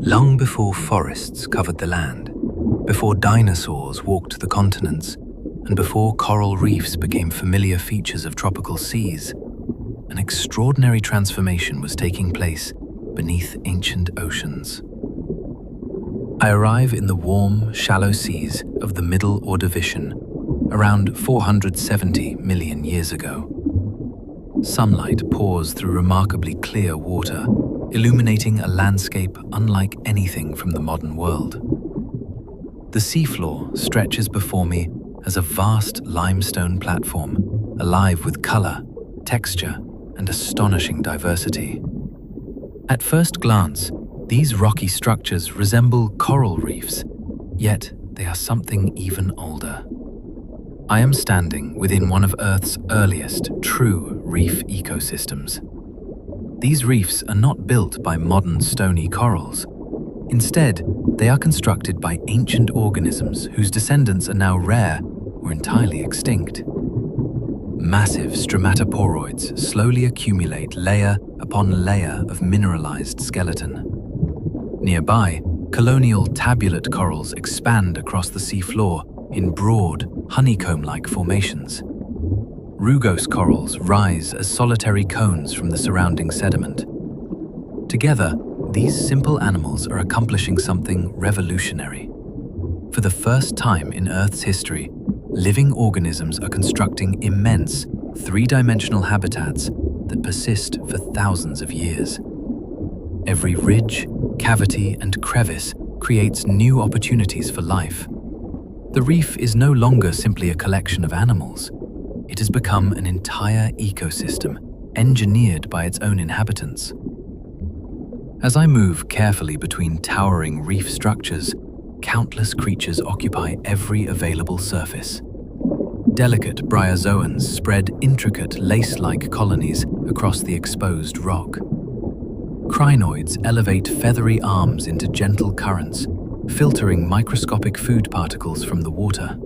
Long before forests covered the land, before dinosaurs walked the continents, and before coral reefs became familiar features of tropical seas, an extraordinary transformation was taking place beneath ancient oceans. I arrive in the warm, shallow seas of the Middle Ordovician, around 470 million years ago. Sunlight pours through remarkably clear water, illuminating a landscape unlike anything from the modern world. The seafloor stretches before me as a vast limestone platform, alive with color, texture, and astonishing diversity. At first glance, these rocky structures resemble coral reefs, yet they are something even older. I am standing within one of Earth's earliest true reef ecosystems. These reefs are not built by modern stony corals. Instead, they are constructed by ancient organisms whose descendants are now rare or entirely extinct. Massive stromatoporoids slowly accumulate layer upon layer of mineralized skeleton. Nearby, colonial tabulate corals expand across the seafloor in broad, honeycomb-like formations. Rugose corals rise as solitary cones from the surrounding sediment. Together, these simple animals are accomplishing something revolutionary. For the first time in Earth's history, living organisms are constructing immense, three-dimensional habitats that persist for thousands of years. Every ridge, cavity, and crevice creates new opportunities for life. The reef is no longer simply a collection of animals. It has become an entire ecosystem, engineered by its own inhabitants. As I move carefully between towering reef structures, countless creatures occupy every available surface. Delicate bryozoans spread intricate lace-like colonies across the exposed rock. Crinoids elevate feathery arms into gentle currents, filtering microscopic food particles from the water.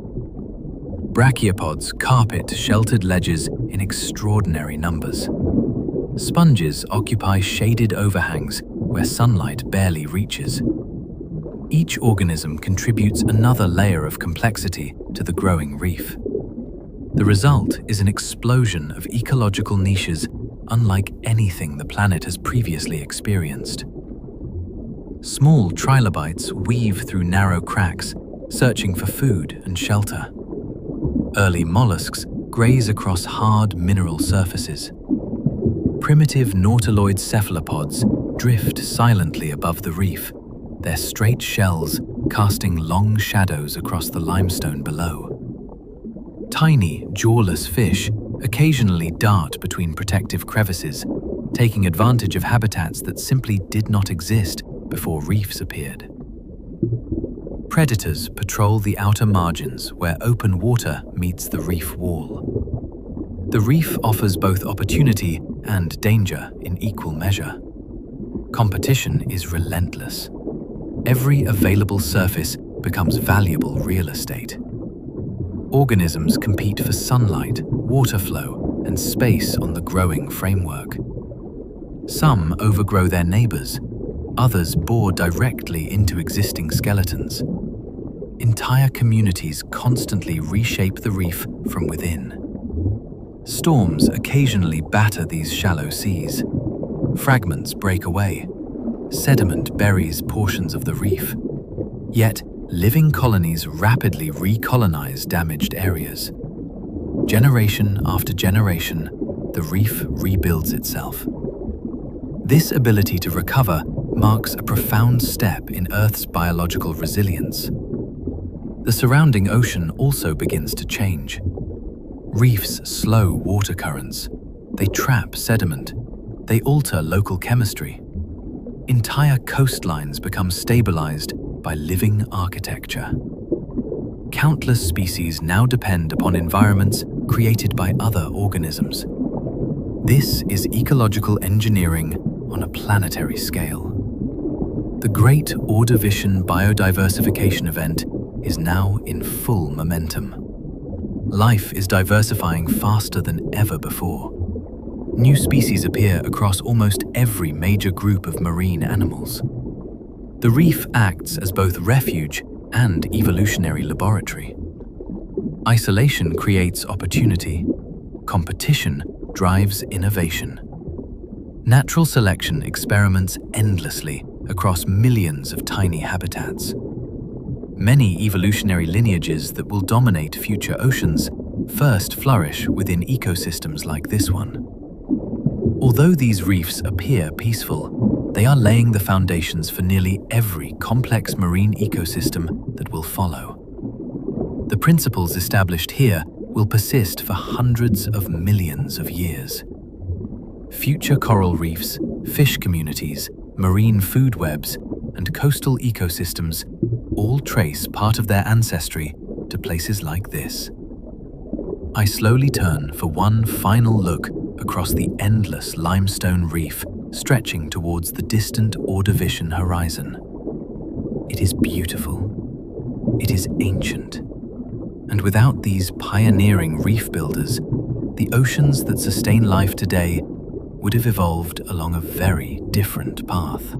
Brachiopods carpet sheltered ledges in extraordinary numbers. Sponges occupy shaded overhangs where sunlight barely reaches. Each organism contributes another layer of complexity to the growing reef. The result is an explosion of ecological niches unlike anything the planet has previously experienced. Small trilobites weave through narrow cracks, searching for food and shelter. Early mollusks graze across hard mineral surfaces. Primitive nautiloid cephalopods drift silently above the reef, their straight shells casting long shadows across the limestone below. Tiny, jawless fish occasionally dart between protective crevices, taking advantage of habitats that simply did not exist before reefs appeared. Predators patrol the outer margins where open water meets the reef wall. The reef offers both opportunity and danger in equal measure. Competition is relentless. Every available surface becomes valuable real estate. Organisms compete for sunlight, water flow, and space on the growing framework. Some overgrow their neighbors, others bore directly into existing skeletons. Entire communities constantly reshape the reef from within. Storms occasionally batter these shallow seas. Fragments break away. Sediment buries portions of the reef. Yet, living colonies rapidly recolonize damaged areas. Generation after generation, the reef rebuilds itself. This ability to recover marks a profound step in Earth's biological resilience. The surrounding ocean also begins to change. Reefs slow water currents. They trap sediment. They alter local chemistry. Entire coastlines become stabilized by living architecture. Countless species now depend upon environments created by other organisms. This is ecological engineering on a planetary scale. The Great Ordovician Biodiversification Event is now in full momentum. Life is diversifying faster than ever before. New species appear across almost every major group of marine animals. The reef acts as both refuge and evolutionary laboratory. Isolation creates opportunity. Competition drives innovation. Natural selection experiments endlessly across millions of tiny habitats. Many evolutionary lineages that will dominate future oceans first flourish within ecosystems like this one. Although these reefs appear peaceful, they are laying the foundations for nearly every complex marine ecosystem that will follow. The principles established here will persist for hundreds of millions of years. Future coral reefs, fish communities, marine food webs, and coastal ecosystems all trace part of their ancestry to places like this. I slowly turn for one final look across the endless limestone reef stretching towards the distant Ordovician horizon. It is beautiful. It is ancient. And without these pioneering reef builders, the oceans that sustain life today would have evolved along a very different path.